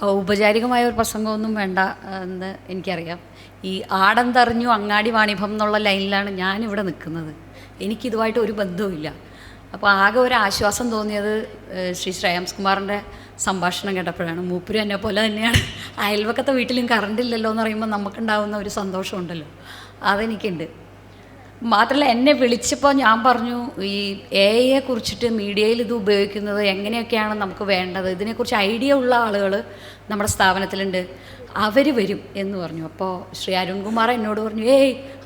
ഔപചാരികമായ ഒരു പ്രസംഗമൊന്നും വേണ്ട എന്ന് എനിക്കറിയാം. ഈ ആടന്തറിഞ്ഞു അങ്ങാടി വാണിഭം എന്നുള്ള ലൈനിലാണ് ഞാനിവിടെ നിൽക്കുന്നത്. എനിക്കിതുമായിട്ട് ഒരു ബന്ധവുമില്ല. അപ്പോൾ ആകെ ഒരു ആശ്വാസം തോന്നിയത് ശ്രീ ശ്രേയാംസ് കുമാറിൻ്റെ സംഭാഷണം കേട്ടപ്പോഴാണ്. മൂപ്പര് എന്നെ പോലെ തന്നെയാണ്. അയൽവക്കത്തെ വീട്ടിലും കറണ്ടില്ലല്ലോ എന്ന് പറയുമ്പോൾ നമുക്കുണ്ടാകുന്ന ഒരു സന്തോഷമുണ്ടല്ലോ, അതെനിക്കുണ്ട്. മാത്രമല്ല, എന്നെ വിളിച്ചപ്പോൾ ഞാൻ പറഞ്ഞു, ഈ എഐയെ കുറിച്ചിട്ട് മീഡിയയിൽ ഇത് ഉപയോഗിക്കുന്നത് എങ്ങനെയൊക്കെയാണ് നമുക്ക് വേണ്ടത്, ഇതിനെക്കുറിച്ച് ഐഡിയ ഉള്ള ആളുകൾ നമ്മുടെ സ്ഥാപനത്തിലുണ്ട്, അവർ വരും എന്ന് പറഞ്ഞു. അപ്പോൾ ശ്രീ അരുൺകുമാർ എന്നോട് പറഞ്ഞു,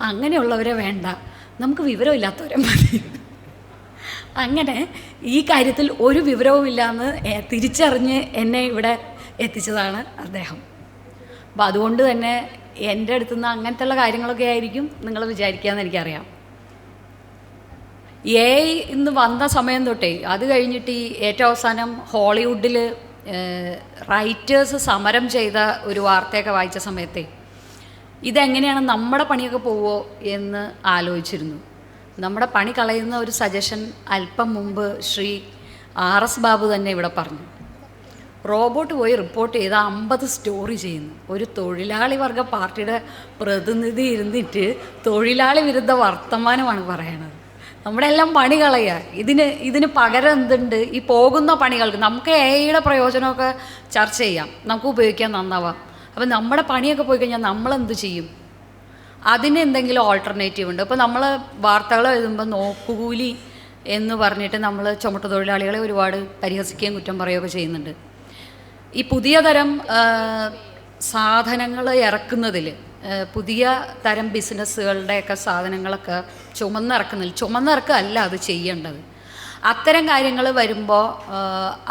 അങ്ങനെയുള്ളവരെ വേണ്ട, നമുക്ക് വിവരമില്ലാത്തവരെ മതി. അങ്ങനെ ഈ കാര്യത്തിൽ ഒരു വിവരവുമില്ലാന്ന് തിരിച്ചറിഞ്ഞ് എന്നെ ഇവിടെ എത്തിച്ചതാണ് അദ്ദേഹം. അപ്പോൾ അതുകൊണ്ട് തന്നെ എൻ്റെ അടുത്തുനിന്ന് അങ്ങനത്തെയുള്ള കാര്യങ്ങളൊക്കെ ആയിരിക്കും നിങ്ങൾ വിചാരിക്കുകയെന്ന് എനിക്കറിയാം. ഇന്ന് വന്ന സമയം തൊട്ടേ, അത് കഴിഞ്ഞിട്ട് ഈ ഏറ്റവും അവസാനം ഹോളിവുഡിൽ റൈറ്റേഴ്സ് സമരം ചെയ്ത ഒരു വാർത്തയൊക്കെ വായിച്ച സമയത്തെ ഇതെങ്ങനെയാണ് നമ്മുടെ പണിയൊക്കെ പോവോ എന്ന് ആലോചിച്ചിരുന്നു. നമ്മുടെ പണി കളയുന്ന ഒരു സജഷൻ അല്പം മുമ്പ് ശ്രീ RS ബാബു തന്നെ ഇവിടെ പറഞ്ഞു. റോബോട്ട് പോയി റിപ്പോർട്ട് ചെയ്ത 50 സ്റ്റോറി ചെയ്യുന്നു. ഒരു തൊഴിലാളി വർഗ പാർട്ടിയുടെ പ്രതിനിധി ഇരുന്നിട്ട് തൊഴിലാളി വിരുദ്ധ വർത്തമാനമാണ് പറയണത്. നമ്മുടെ എല്ലാം പണി കളയുക. ഇതിന് പകരം എന്തുണ്ട്? ഈ പോകുന്ന പണികൾക്ക് നമുക്ക് എഐയുടെ പ്രയോജനമൊക്കെ ചർച്ച ചെയ്യാം, നമുക്ക് ഉപയോഗിക്കാൻ നന്നാവാം. അപ്പം നമ്മുടെ പണിയൊക്കെ പോയി കഴിഞ്ഞാൽ നമ്മളെന്ത് ചെയ്യും? അതിന് എന്തെങ്കിലും ഓൾട്ടർനേറ്റീവ് ഉണ്ട്? ഇപ്പോൾ നമ്മൾ വാർത്തകൾ എഴുതുമ്പോൾ നോക്കുകൂലി എന്ന് പറഞ്ഞിട്ട് നമ്മൾ ചുമട്ട് തൊഴിലാളികളെ ഒരുപാട് പരിഹസിക്കുകയും കുറ്റം പറയുകയൊക്കെ ചെയ്യുന്നുണ്ട്. ഈ പുതിയ തരം സാധനങ്ങൾ ഇറക്കുന്നതിൽ, പുതിയ തരം ബിസിനസ്സുകളുടെയൊക്കെ സാധനങ്ങളൊക്കെ ചുമന്നിറക്കല്ല അത് ചെയ്യേണ്ടത്. അത്തരം കാര്യങ്ങൾ വരുമ്പോൾ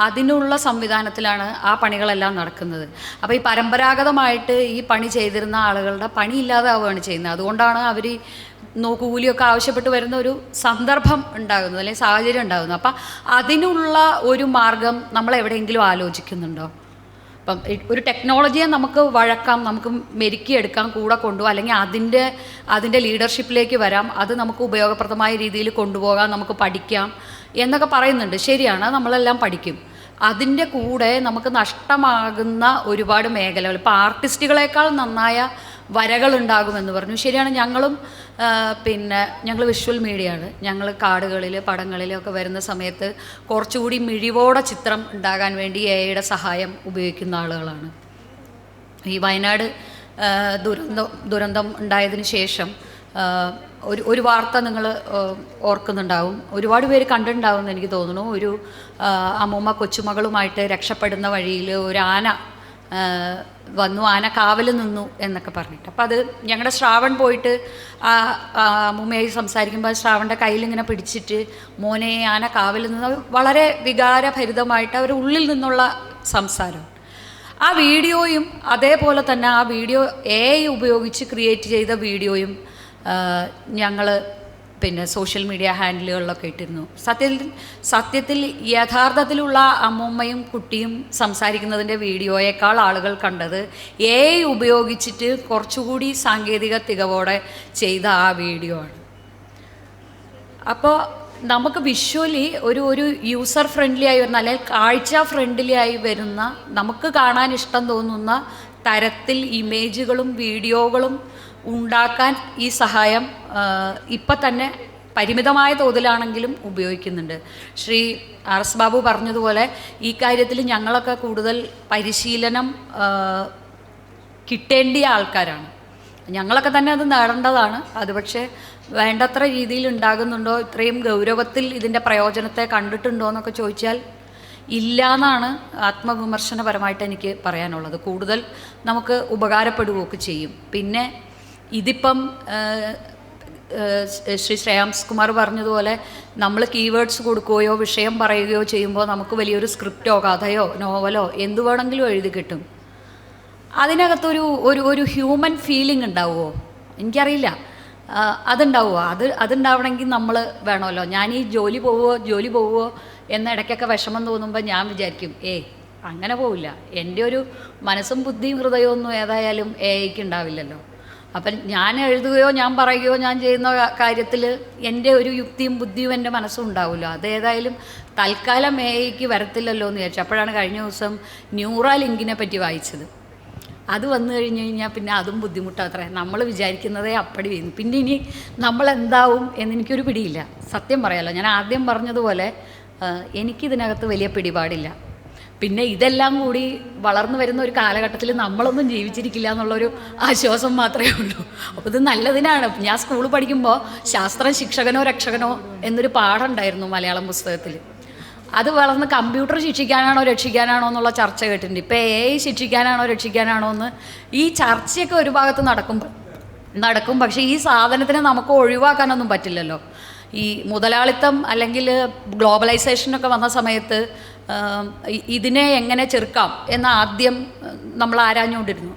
അതിനുള്ള സംവിധാനത്തിലാണ് ആ പണികളെല്ലാം നടക്കുന്നത്. അപ്പോൾ ഈ പരമ്പരാഗതമായിട്ട് ഈ പണി ചെയ്തിരുന്ന ആളുകളുടെ പണി ഇല്ലാതാവുകയാണ് ചെയ്യുന്നത്. അതുകൊണ്ടാണ് അവർ നോക്കുകൂലിയൊക്കെ ആവശ്യപ്പെട്ട് വരുന്ന ഒരു സന്ദർഭം ഉണ്ടാകുന്നത്, അല്ലെങ്കിൽ സാഹചര്യം ഉണ്ടാകുന്നത്. അപ്പം അതിനുള്ള ഒരു മാർഗം നമ്മൾ എവിടെയെങ്കിലും ആലോചിക്കുന്നുണ്ടോ? അപ്പം ഒരു ടെക്നോളജിയെ നമുക്ക് വഴക്കാം, നമുക്ക് മെരുക്കിയെടുക്കാം, കൂടെ കൊണ്ടുപോകാം, അല്ലെങ്കിൽ അതിൻ്റെ ലീഡർഷിപ്പിലേക്ക് വരാം, അത് നമുക്ക് ഉപയോഗപ്രദമായ രീതിയിൽ കൊണ്ടുപോകാം, നമുക്ക് പഠിക്കാം എന്നൊക്കെ പറയുന്നുണ്ട്. ശരിയാണ്, നമ്മളെല്ലാം പഠിക്കും. അതിൻ്റെ കൂടെ നമുക്ക് നഷ്ടമാകുന്ന ഒരുപാട് മേഖലകൾ, ഇപ്പോൾ ആർട്ടിസ്റ്റുകളെക്കാൾ നന്നായ വരകളുണ്ടാകുമെന്ന് പറഞ്ഞു. ശരിയാണ്. ഞങ്ങൾ വിഷ്വൽ മീഡിയയാണ്. ഞങ്ങൾ കാർഡുകളിൽ പടങ്ങളിലൊക്കെ വരുന്ന സമയത്ത് കുറച്ചുകൂടി മിഴിവോടെ ചിത്രം ഉണ്ടാകാൻ വേണ്ടി എഐയുടെ സഹായം ഉപയോഗിക്കുന്ന ആളുകളാണ്. ഈ വയനാട് ദുരന്തം ഉണ്ടായതിന് ശേഷം ഒരു വാർത്ത നിങ്ങൾ ഓർക്കുന്നുണ്ടാവും, ഒരുപാട് പേര് കണ്ടിട്ടുണ്ടാവുമെന്ന് എനിക്ക് തോന്നുന്നു. ഒരു അമ്മൂമ്മ കൊച്ചുമകളുമായിട്ട് രക്ഷപ്പെടുന്ന വഴിയിൽ ഒരു ആന വന്നു, ആന കാവൽ നിന്നു എന്നൊക്കെ പറഞ്ഞിട്ട്. അപ്പോൾ അത് ഞങ്ങളുടെ ശ്രാവൺ പോയിട്ട് അമ്മൂമ്മയായി സംസാരിക്കുമ്പോൾ ശ്രാവണിൻ്റെ കയ്യിലിങ്ങനെ പിടിച്ചിട്ട്, മോനെ ആന കാവൽ നിന്ന്, വളരെ വികാരഭരിതമായിട്ട് അവർ ഉള്ളിൽ നിന്നുള്ള സംസാരം. ആ വീഡിയോയും അതേപോലെ തന്നെ ആ വീഡിയോ AI ഉപയോഗിച്ച് ക്രിയേറ്റ് ചെയ്ത വീഡിയോയും ഞങ്ങൾ സോഷ്യൽ മീഡിയ ഹാൻഡിലുകളിലൊക്കെ ഇട്ടിരുന്നു. സത്യത്തിൽ യഥാർത്ഥത്തിലുള്ള അമ്മൂമ്മയും കുട്ടിയും സംസാരിക്കുന്നതിൻ്റെ വീഡിയോയേക്കാൾ ആളുകൾ കണ്ടത് AI ഉപയോഗിച്ചിട്ട് കുറച്ചുകൂടി സാങ്കേതിക തികവോടെ ചെയ്ത ആ വീഡിയോ ആണ്. അപ്പോൾ നമുക്ക് വിഷ്വലി ഒരു യൂസർ ഫ്രണ്ട്ലി ആയി വരുന്ന, അല്ലെങ്കിൽ കാഴ്ച ഫ്രണ്ട്ലി ആയി വരുന്ന, നമുക്ക് കാണാൻ ഇഷ്ടം തോന്നുന്ന തരത്തിൽ ഇമേജുകളും വീഡിയോകളും ഉണ്ടാക്കാൻ ഈ സഹായം ഇപ്പം തന്നെ പരിമിതമായ തോതിലാണെങ്കിലും ഉപയോഗിക്കുന്നുണ്ട്. ശ്രീ RS ബാബു പറഞ്ഞതുപോലെ ഈ കാര്യത്തിൽ ഞങ്ങളൊക്കെ കൂടുതൽ പരിശീലനം കിട്ടേണ്ടിയ ആൾക്കാരാണ്. ഞങ്ങളൊക്കെ തന്നെ അത് നേടേണ്ടതാണ്. അത് പക്ഷേ വേണ്ടത്ര രീതിയിൽ ഉണ്ടാകുന്നുണ്ടോ, ഇത്രയും ഗൗരവത്തിൽ ഇതിൻ്റെ പ്രയോജനത്തെ കണ്ടിട്ടുണ്ടോ എന്നൊക്കെ ചോദിച്ചാൽ ഇല്ല എന്നാണ് ആത്മവിമർശനപരമായിട്ട് എനിക്ക് പറയാനുള്ളത്. കൂടുതൽ നമുക്ക് ഉപകാരപ്പെടുകയൊക്കെ ചെയ്യും. പിന്നെ ഇതിപ്പം ശ്രീ ശ്രേയാംസ് കുമാർ പറഞ്ഞതുപോലെ നമ്മൾ കീവേഡ്സ് കൊടുക്കുകയോ വിഷയം പറയുകയോ ചെയ്യുമ്പോൾ നമുക്ക് വലിയൊരു സ്ക്രിപ്റ്റോ കഥയോ നോവലോ എന്തു വേണമെങ്കിലും എഴുതി കിട്ടും. അതിനകത്തൊരു ഹ്യൂമൻ ഫീലിംഗ് ഉണ്ടാവുമോ? എനിക്കറിയില്ല. അതുണ്ടാവുമോ? അതുണ്ടാവണമെങ്കിൽ നമ്മൾ വേണമല്ലോ. ഞാൻ ഈ ജോലി പോവുമോ എന്ന ഇടയ്ക്കൊക്കെ വിഷമം തോന്നുമ്പോൾ ഞാൻ വിചാരിക്കും, അങ്ങനെ പോവില്ല. എൻ്റെ ഒരു മനസ്സും ബുദ്ധിയും ഹൃദയമൊന്നും ഏതായാലും AIക്ക് ഉണ്ടാവില്ലല്ലോ. അപ്പം ഞാൻ എഴുതുകയോ ഞാൻ പറയുകയോ ഞാൻ ചെയ്യുന്ന കാര്യത്തിൽ എൻ്റെ ഒരു യുക്തിയും ബുദ്ധിയും എൻ്റെ മനസ്സും ഉണ്ടാവില്ല. അതേതായാലും തൽക്കാലം എഐക്ക് വരത്തില്ലല്ലോ എന്ന് വിചാരിച്ചു. അപ്പോഴാണ് കഴിഞ്ഞ ദിവസം ന്യൂറാലിങ്കിനെ പറ്റി വായിച്ചത്. അത് വന്നു കഴിഞ്ഞ് കഴിഞ്ഞാൽ പിന്നെ അതും ബുദ്ധിമുട്ടാത്രേ. നമ്മൾ വിചാരിക്കുന്നതേ അപ്പടി വീഴുന്നു. പിന്നെ ഇനി നമ്മളെന്താവും എന്നെനിക്കൊരു പിടിയില്ല. സത്യം പറയാമല്ലോ, ഞാൻ ആദ്യം പറഞ്ഞതുപോലെ എനിക്കിതിനകത്ത് വലിയ പിടിപാടില്ല. പിന്നെ ഇതെല്ലാം കൂടി വളർന്നു വരുന്ന ഒരു കാലഘട്ടത്തിൽ നമ്മളൊന്നും ജീവിച്ചിരിക്കില്ല എന്നുള്ളൊരു ആശ്വാസം മാത്രമേ ഉള്ളൂ. അപ്പോൾ ഇത് നല്ലതിനാണ്. ഞാൻ സ്കൂളിൽ പഠിക്കുമ്പോൾ ശാസ്ത്രം ശിക്ഷകനോ രക്ഷകനോ എന്നൊരു പാഠം ഉണ്ടായിരുന്നു മലയാളം പുസ്തകത്തിൽ. അത് വളർന്ന് കമ്പ്യൂട്ടർ ശിക്ഷിക്കാനാണോ രക്ഷിക്കാനാണോ എന്നുള്ള ചർച്ച കേട്ടിട്ടുണ്ട്. ഇപ്പോൾ AI ശിക്ഷിക്കാനാണോ രക്ഷിക്കാനാണോ എന്ന് ഈ ചർച്ചയൊക്കെ ഒരു ഭാഗത്ത് നടക്കും. പക്ഷേ ഈ സാധനത്തിനെ നമുക്ക് ഒഴിവാക്കാനൊന്നും പറ്റില്ലല്ലോ. ഈ മുതലാളിത്തം അല്ലെങ്കിൽ ഗ്ലോബലൈസേഷനൊക്കെ വന്ന സമയത്ത് ഇതിനെ എങ്ങനെ ചെറുക്കാം എന്ന് ആദ്യം നമ്മൾ ആരാഞ്ഞുകൊണ്ടിരുന്നു.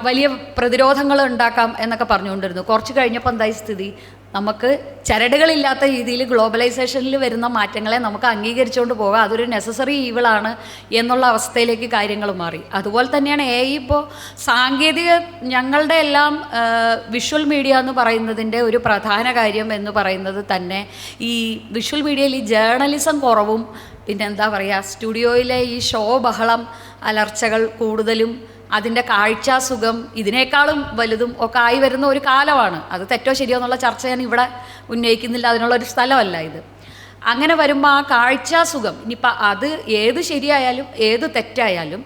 വലിയ പ്രതിരോധങ്ങൾ ഉണ്ടാക്കാം എന്നൊക്കെ പറഞ്ഞുകൊണ്ടിരുന്നു. കുറച്ച് കഴിഞ്ഞപ്പോൾ എന്തായി സ്ഥിതി? നമുക്ക് ചരടുകളില്ലാത്ത രീതിയിൽ ഗ്ലോബലൈസേഷനിൽ വരുന്ന മാറ്റങ്ങളെ നമുക്ക് അംഗീകരിച്ചുകൊണ്ട് പോകാം. അതൊരു നെസസറി ഈവിളാണ് എന്നുള്ള അവസ്ഥയിലേക്ക് കാര്യങ്ങൾ മാറി. അതുപോലെ തന്നെയാണ് AI. ഇപ്പോൾ സാങ്കേതിക ഞങ്ങളുടെ എല്ലാം വിഷ്വൽ മീഡിയ എന്ന് പറയുന്നതിൻ്റെ ഒരു പ്രധാന കാര്യം എന്ന് പറയുന്നത് തന്നെ ഈ വിഷ്വൽ മീഡിയയിൽ ഈ ജേർണലിസം കുറവും, പിന്നെ എന്താ പറയുക, സ്റ്റുഡിയോയിലെ ഈ ഷോ ബഹളം, അലർച്ചകൾ കൂടുതലും, അതിൻ്റെ കാഴ്ചാസുഖം ഇതിനേക്കാളും വലുതും ഒക്കെ ആയി വരുന്ന ഒരു കാലമാണ്. അത് തെറ്റോ ശരിയോ എന്നുള്ള ചർച്ച ഞാൻ ഇവിടെ ഉന്നയിക്കുന്നില്ല, അതിനുള്ളൊരു സ്ഥലമല്ല ഇത്. അങ്ങനെ വരുമ്പോൾ ആ കാഴ്ചാസുഖം, ഇനിയിപ്പോൾ അത് ഏത് ശരിയായാലും ഏത് തെറ്റായാലും,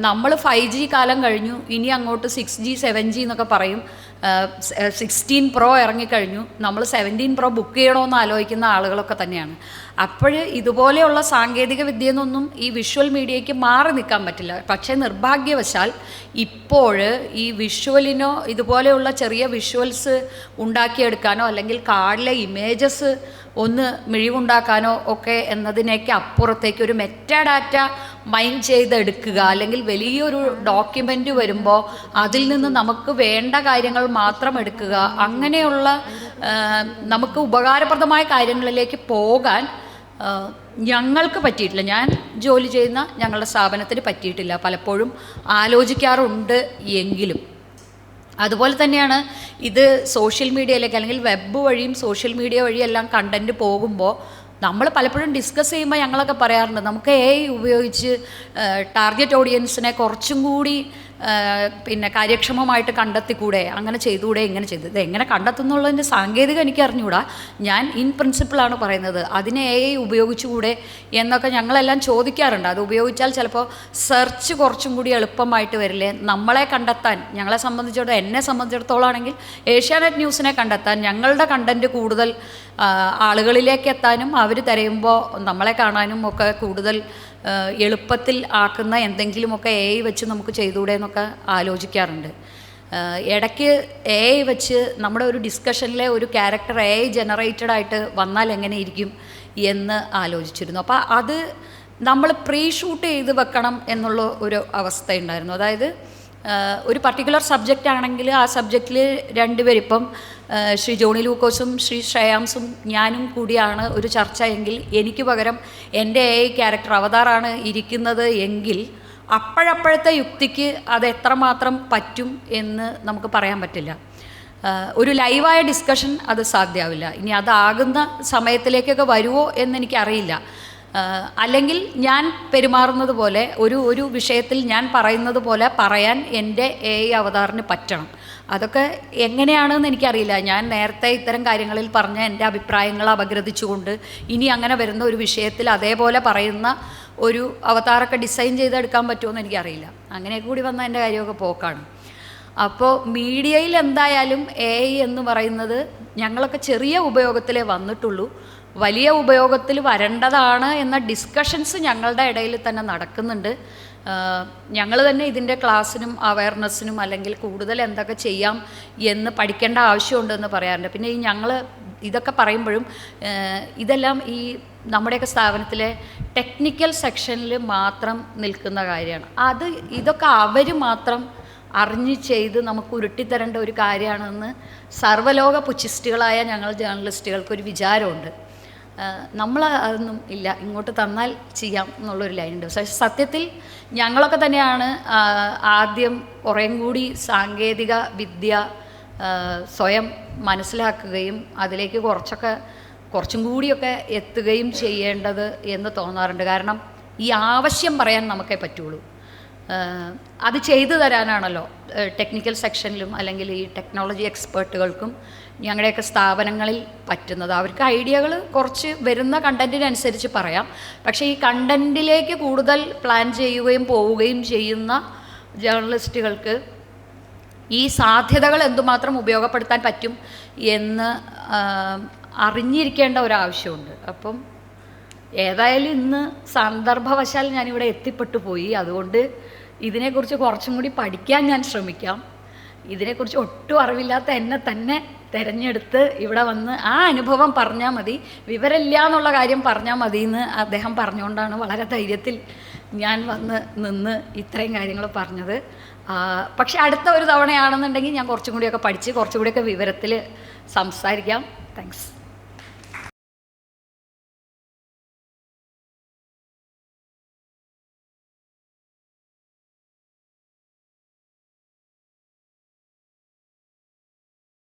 നമ്മൾ 5G കാലം കഴിഞ്ഞു, ഇനി അങ്ങോട്ട് 6G 7G എന്നൊക്കെ പറയും. 16 Pro ഇറങ്ങിക്കഴിഞ്ഞു, നമ്മൾ 17 Pro ബുക്ക് ചെയ്യണമെന്ന് ആലോചിക്കുന്ന ആളുകളൊക്കെ തന്നെയാണ്. അപ്പോൾ ഇതുപോലെയുള്ള സാങ്കേതിക വിദ്യയെന്നൊന്നും ഈ വിഷ്വൽ മീഡിയയ്ക്ക് മാറി നിൽക്കാൻ പറ്റില്ല. പക്ഷേ നിർഭാഗ്യവശാൽ ഇപ്പോൾ ഈ വിഷ്വലിനോ ഇതുപോലെയുള്ള ചെറിയ വിഷ്വൽസ് ഉണ്ടാക്കിയെടുക്കാനോ അല്ലെങ്കിൽ കാർഡിലെ ഇമേജസ് ഒന്ന് മിഴിവുണ്ടാക്കാനോ ഒക്കെ എന്നതിനേക്ക് അപ്പുറത്തേക്ക് ഒരു മെറ്റാഡാറ്റ മൈൻഡ് ചെയ്തെടുക്കുക, അല്ലെങ്കിൽ വലിയൊരു ഡോക്യുമെൻ്റ് വരുമ്പോൾ അതിൽ നിന്ന് നമുക്ക് വേണ്ട കാര്യങ്ങൾ മാത്രം എടുക്കുക, അങ്ങനെയുള്ള നമുക്ക് ഉപകാരപ്രദമായ കാര്യങ്ങളിലേക്ക് പോകാൻ ഞങ്ങൾക്ക് പറ്റിയിട്ടില്ല. ഞാൻ ജോലി ചെയ്യുന്ന ഞങ്ങളുടെ സ്ഥാപനത്തിന് പറ്റിയിട്ടില്ല. പലപ്പോഴും ആലോചിക്കാറുണ്ട് എങ്കിലും. അതുപോലെ തന്നെയാണ് ഇത് സോഷ്യൽ മീഡിയയിലേക്ക് അല്ലെങ്കിൽ വെബ് വഴിയും സോഷ്യൽ മീഡിയ വഴിയെല്ലാം കണ്ടൻറ്റ് പോകുമ്പോൾ നമ്മൾ പലപ്പോഴും ഡിസ്കസ് ചെയ്യുമ്പോൾ ഞങ്ങളൊക്കെ പറയാറുണ്ട്, നമുക്ക് AI ഉപയോഗിച്ച് ടാർഗറ്റ് ഓഡിയൻസിനെ കുറച്ചും കൂടി പിന്നെ കാര്യക്ഷമമായിട്ട് കണ്ടെത്തിക്കൂടെ, അങ്ങനെ ചെയ്തുകൂടെ, ഇങ്ങനെ ചെയ്തു. ഇത് എങ്ങനെ കണ്ടെത്തുന്നുള്ളതിൻ്റെ സാങ്കേതികം എനിക്ക് അറിഞ്ഞുകൂടാ. ഞാൻ ഇൻ പ്രിൻസിപ്പിളാണ് പറയുന്നത്. അതിനെ AI ഉപയോഗിച്ചുകൂടെ എന്നൊക്കെ ഞങ്ങളെല്ലാം ചോദിക്കാറുണ്ട്. അത് ഉപയോഗിച്ചാൽ ചിലപ്പോൾ സെർച്ച് കുറച്ചും കൂടി എളുപ്പമായിട്ട് വരില്ലേ, നമ്മളെ കണ്ടെത്താൻ. ഞങ്ങളെ സംബന്ധിച്ചിടത്തോളം, എന്നെ സംബന്ധിച്ചിടത്തോളം ആണെങ്കിൽ ഏഷ്യാനെറ്റ് ന്യൂസിനെ കണ്ടെത്താൻ, ഞങ്ങളുടെ കണ്ടൻറ്റ് കൂടുതൽ ആളുകളിലേക്ക് എത്താനും അവർ തിരയുമ്പോൾ നമ്മളെ കാണാനും ഒക്കെ കൂടുതൽ എളുപ്പത്തിൽ ആക്കുന്ന എന്തെങ്കിലുമൊക്കെ AI വെച്ച് നമുക്ക് ചെയ്തുകൂടെ എന്നൊക്കെ ആലോചിക്കാറുണ്ട്. ഇടയ്ക്ക് AI വെച്ച് നമ്മുടെ ഒരു ഡിസ്കഷനിലെ ഒരു ക്യാരക്ടർ AI ജനറേറ്റഡ് ആയിട്ട് വന്നാൽ എങ്ങനെ ഇരിക്കും എന്ന് ആലോചിച്ചിരുന്നു. അപ്പോൾ അത് നമ്മൾ പ്രീ ഷൂട്ട് ചെയ്ത് വെക്കണം എന്നുള്ള ഒരു അവസ്ഥയുണ്ടായിരുന്നു. അതായത് ഒരു പർട്ടിക്കുലർ സബ്ജക്റ്റ് ആണെങ്കിൽ ആ സബ്ജക്റ്റിൽ രണ്ടുപേരിപ്പം ശ്രീ ജോണി ലൂക്കോസും ശ്രീ ശ്രേയാംസും ഞാനും കൂടിയാണ് ഒരു ചർച്ച എങ്കിൽ എനിക്ക് പകരം എൻ്റെ AI ക്യാരക്ടർ അവതാറാണ് ഇരിക്കുന്നത് എങ്കിൽ അപ്പോഴപ്പോഴത്തെ യുക്തിക്ക് അത് എത്രമാത്രം പറ്റും എന്ന് നമുക്ക് പറയാൻ പറ്റില്ല. ഒരു ലൈവായ ഡിസ്കഷൻ അത് സാധ്യമാവില്ല. ഇനി അതാകുന്ന സമയത്തിലേക്കൊക്കെ വരുമോ എന്നെനിക്കറിയില്ല. അല്ലെങ്കിൽ ഞാൻ പെരുമാറുന്നത് പോലെ ഒരു വിഷയത്തിൽ ഞാൻ പറയുന്നത് പോലെ പറയാൻ എൻ്റെ AI അവതാറിന് പറ്റണം. അതൊക്കെ എങ്ങനെയാണെന്ന് എനിക്കറിയില്ല. ഞാൻ നേരത്തെ ഇത്തരം കാര്യങ്ങളിൽ പറഞ്ഞ എൻ്റെ അഭിപ്രായങ്ങൾ അപഗ്രഥിച്ചുകൊണ്ട് ഇനി അങ്ങനെ വരുന്ന ഒരു വിഷയത്തിൽ അതേപോലെ പറയുന്ന ഒരു അവതാറൊക്കെ ഡിസൈൻ ചെയ്തെടുക്കാൻ പറ്റുമെന്ന് എനിക്കറിയില്ല. അങ്ങനെയൊക്കെ കൂടി വന്ന എൻ്റെ കാര്യമൊക്കെ പോക്കാണ്. അപ്പോൾ മീഡിയയിൽ എന്തായാലും AI എന്ന് പറയുന്നത് ഞങ്ങളൊക്കെ ചെറിയ ഉപയോഗത്തിലേ വന്നിട്ടുള്ളൂ. വലിയ ഉപയോഗത്തിൽ വരേണ്ടതാണ് എന്ന ഡിസ്കഷൻസ് ഞങ്ങളുടെ ഇടയിൽ തന്നെ നടക്കുന്നുണ്ട്. ഞങ്ങൾ തന്നെ ഇതിൻ്റെ ക്ലാസ്സിനും അവയർനെസ്സിനും അല്ലെങ്കിൽ കൂടുതൽ എന്തൊക്കെ ചെയ്യാം എന്ന് പഠിക്കേണ്ട ആവശ്യമുണ്ടെന്ന് പറയാറുണ്ട്. പിന്നെ ഈ ഞങ്ങൾ ഇതൊക്കെ പറയുമ്പോഴും ഇതെല്ലാം ഈ നമ്മുടെയൊക്കെ സ്ഥാപനത്തിലെ ടെക്നിക്കൽ സെക്ഷനിൽ മാത്രം നിൽക്കുന്ന കാര്യമാണ്. ഇതൊക്കെ അവർ മാത്രം അറിഞ്ഞ് ചെയ്ത് നമുക്ക് ഉരുട്ടിത്തരേണ്ട ഒരു കാര്യമാണെന്ന് സർവ്വലോക പുച്ഛിസ്റ്റുകളായ ഞങ്ങൾ ജേർണലിസ്റ്റുകൾക്കൊരു വിചാരമുണ്ട്. നമ്മൾ അതൊന്നും ഇല്ല, ഇങ്ങോട്ട് തന്നാൽ ചെയ്യാം എന്നുള്ളൊരു ലൈനുണ്ട്. പക്ഷേ സത്യത്തിൽ ഞങ്ങളൊക്കെ തന്നെയാണ് ആദ്യം കുറേം കൂടി സാങ്കേതിക വിദ്യ സ്വയം മനസ്സിലാക്കുകയും അതിലേക്ക് കുറച്ചും കൂടിയൊക്കെ എത്തുകയും ചെയ്യേണ്ടത് എന്ന് തോന്നാറുണ്ട്. കാരണം ഈ ആവശ്യം പറയാൻ നമുക്കേ പറ്റുള്ളൂ. അത് ചെയ്തു തരാനാണല്ലോ ടെക്നിക്കൽ സെക്ഷനിലും അല്ലെങ്കിൽ ഈ ടെക്നോളജി എക്സ്പേർട്ടുകൾക്കും ഞങ്ങളുടെയൊക്കെ സ്ഥാപനങ്ങളിൽ പറ്റുന്നത്. അവർക്ക് ഐഡിയകൾ കുറച്ച് വരുന്ന കണ്ടൻറ്റിനനുസരിച്ച് പറയാം. പക്ഷേ ഈ കണ്ടൻറ്റിലേക്ക് കൂടുതൽ പ്ലാൻ ചെയ്യുകയും പോവുകയും ചെയ്യുന്ന ജേർണലിസ്റ്റുകൾക്ക് ഈ സാധ്യതകൾ എന്തുമാത്രം ഉപയോഗപ്പെടുത്താൻ പറ്റും എന്ന് അറിഞ്ഞിരിക്കേണ്ട ഒരാവശ്യമുണ്ട്. അപ്പം ഏതായാലും ഇന്ന് സന്ദർഭവശാൽ ഞാനിവിടെ എത്തിപ്പെട്ടു പോയി. അതുകൊണ്ട് ഇതിനെക്കുറിച്ച് കുറച്ചും കൂടി പഠിക്കാൻ ഞാൻ ശ്രമിക്കാം. ഇതിനെക്കുറിച്ച് ഒട്ടും അറിവില്ലാത്ത എന്നെ തന്നെ തിരഞ്ഞെടുത്ത് ഇവിടെ വന്ന് ആ അനുഭവം പറഞ്ഞാൽ മതി, വിവരമില്ല എന്നുള്ള കാര്യം പറഞ്ഞാൽ മതി എന്ന് അദ്ദേഹം പറഞ്ഞുകൊണ്ടാണ് വളരെ ധൈര്യത്തിൽ ഞാൻ വന്ന് നിന്ന് ഇത്രയും കാര്യങ്ങൾ പറഞ്ഞത്. പക്ഷെ അടുത്ത ഒരു തവണയാണെന്നുണ്ടെങ്കിൽ ഞാൻ കുറച്ചും കൂടിയൊക്കെ പഠിച്ച് കുറച്ചും കൂടിയൊക്കെ വിവരത്തിൽ സംസാരിക്കാം. താങ്ക്സ്.